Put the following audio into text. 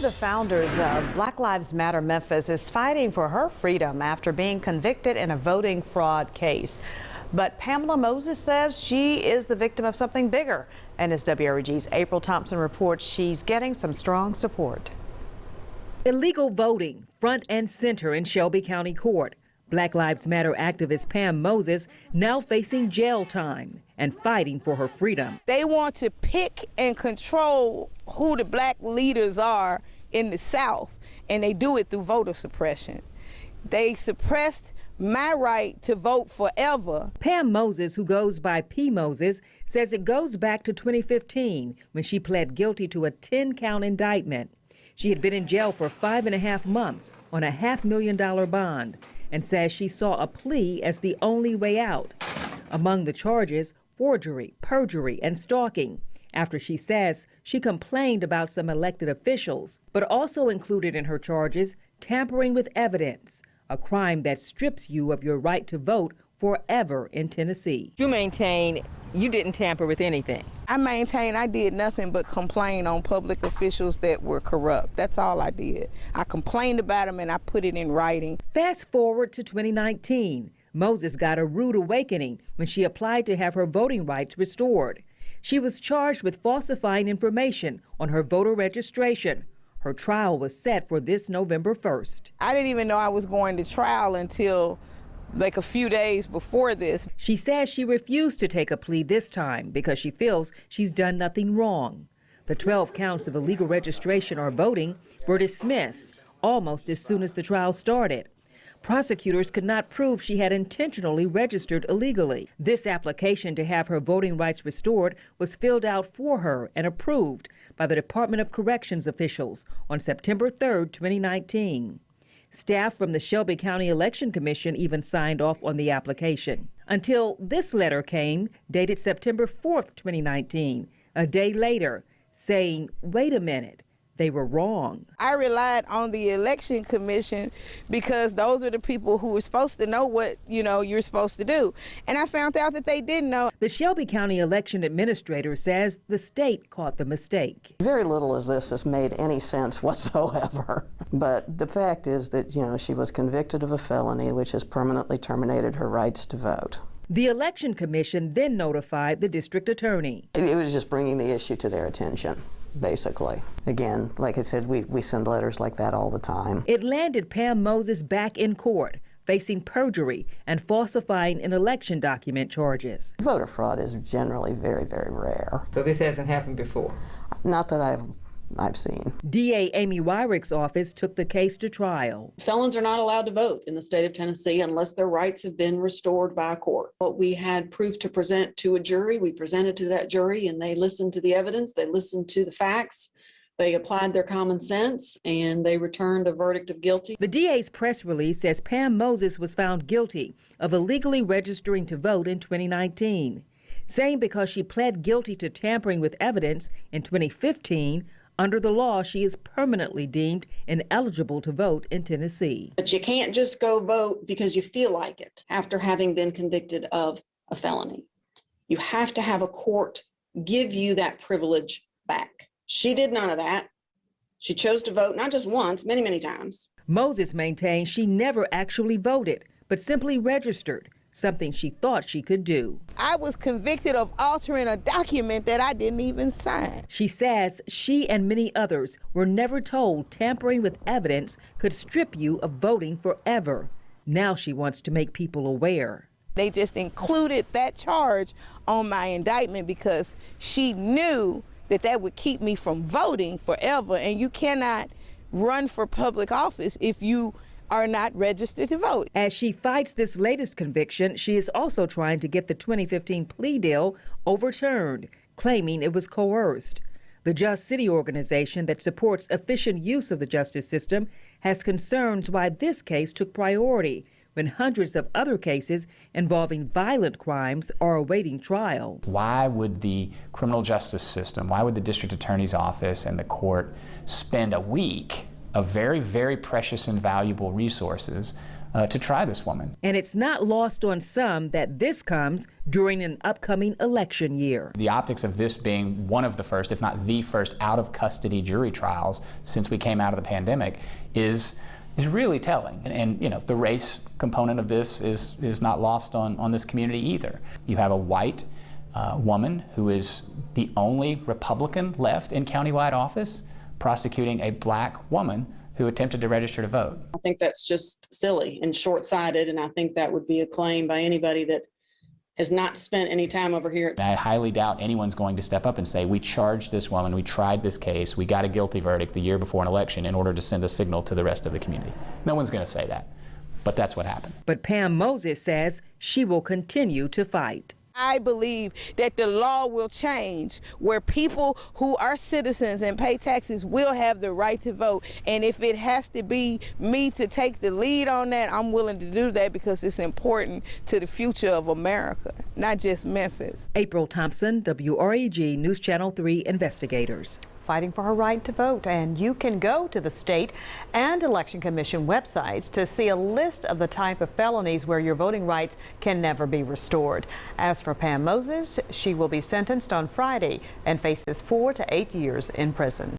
of the founders of Black Lives Matter Memphis is fighting for her freedom after being convicted in a voting fraud case. But Pamela Moses says she is the victim of something bigger. And as WREG's April Thompson reports, she's getting some strong support. Illegal voting front and center in Shelby County Court. Black Lives Matter activist Pam Moses now facing jail time and fighting for her freedom. They want to pick and control who the black leaders are in the South, and they do it through voter suppression. They suppressed my right to vote forever. Pam Moses, who goes by P. Moses, says it goes back to 2015 when she pled guilty to a 10-count indictment. She had been in jail for 5.5 months on a $500,000 bond and says she saw a plea as the only way out. Among the charges, forgery, perjury, and stalking, after she says she complained about some elected officials, but also included in her charges tampering with evidence, a crime that strips you of your right to vote forever in Tennessee. You maintain you didn't tamper with anything. I maintain I did nothing but complain on public officials that were corrupt. That's all I did. I complained about them and I put it in writing. Fast forward to 2019. Moses got a rude awakening when she applied to have her voting rights restored. She was charged with falsifying information on her voter registration. Her trial was set for this November 1st. I didn't even know I was going to trial until like a few days before this. She says she refused to take a plea this time because she feels she's done nothing wrong. The 12 counts of illegal registration or voting were dismissed almost as soon as the trial started. Prosecutors could not prove she had intentionally registered illegally. This application to have her voting rights restored was filled out for her and approved by the Department of Corrections officials on September 3, 2019. Staff from the Shelby County Election Commission even signed off on the application. Until this letter came, dated September 4th, 2019, a day later, saying, wait a minute, they were wrong. I relied on the Election Commission because those are the people who were supposed to know what, you're supposed to do. And I found out that they didn't know. The Shelby County Election Administrator says the state caught the mistake. Very little of this has made any sense whatsoever. But the fact is that, she was convicted of a felony which has permanently terminated her rights to vote. The Election Commission then notified the district attorney. It was just bringing the issue to their attention, basically. Again, like I said, we send letters like that all the time. It landed Pam Moses back in court, facing perjury and falsifying an election document charges. Voter fraud is generally very, very rare. So this hasn't happened before? Not that I've seen. DA Amy Wyrick's office took the case to trial. Felons are not allowed to vote in the state of Tennessee unless their rights have been restored by a court. What we had proof to present to a jury, we presented to that jury, and they listened to the evidence, they listened to the facts, they applied their common sense, and they returned a verdict of guilty. The DA's press release says Pam Moses was found guilty of illegally registering to vote in 2019, saying because she pled guilty to tampering with evidence in 2015, under the law, she is permanently deemed ineligible to vote in Tennessee. But you can't just go vote because you feel like it after having been convicted of a felony. You have to have a court give you that privilege back. She did none of that. She chose to vote not just once, many, many times. Moses maintains she never actually voted, but simply registered, something she thought she could do. I was convicted of altering a document that I didn't even sign. She says she and many others were never told tampering with evidence could strip you of voting forever. Now she wants to make people aware. They just included that charge on my indictment because she knew that that would keep me from voting forever, and you cannot run for public office if you are not registered to vote. As she fights this latest conviction, she is also trying to get the 2015 plea deal overturned, claiming it was coerced. The Just City organization that supports efficient use of the justice system has concerns why this case took priority when hundreds of other cases involving violent crimes are awaiting trial. Why would the criminal justice system, why would the district attorney's office and the court spend a week of very, very precious and valuable resources to try this woman. And it's not lost on some that this comes during an upcoming election year. The optics of this being one of the first, if not the first, out-of-custody jury trials since we came out of the pandemic is really telling. And you know, the race component of this is not lost on this community either. You have a white woman who is the only Republican left in countywide office prosecuting a black woman who attempted to register to vote. I think that's just silly and short-sighted, and I think that would be a claim by anybody that has not spent any time over here. I highly doubt anyone's going to step up and say, we charged this woman, we tried this case, we got a guilty verdict the year before an election in order to send a signal to the rest of the community. No one's going to say that, but that's what happened. But Pam Moses says she will continue to fight. I believe that the law will change where people who are citizens and pay taxes will have the right to vote. And if it has to be me to take the lead on that, I'm willing to do that because it's important to the future of America, not just Memphis. April Thompson, WREG News Channel 3 investigators. Fighting for her right to vote, and you can go to the state and election commission websites to see a list of the type of felonies where your voting rights can never be restored. As for Pam Moses, she will be sentenced on Friday and faces 4 to 8 years in prison.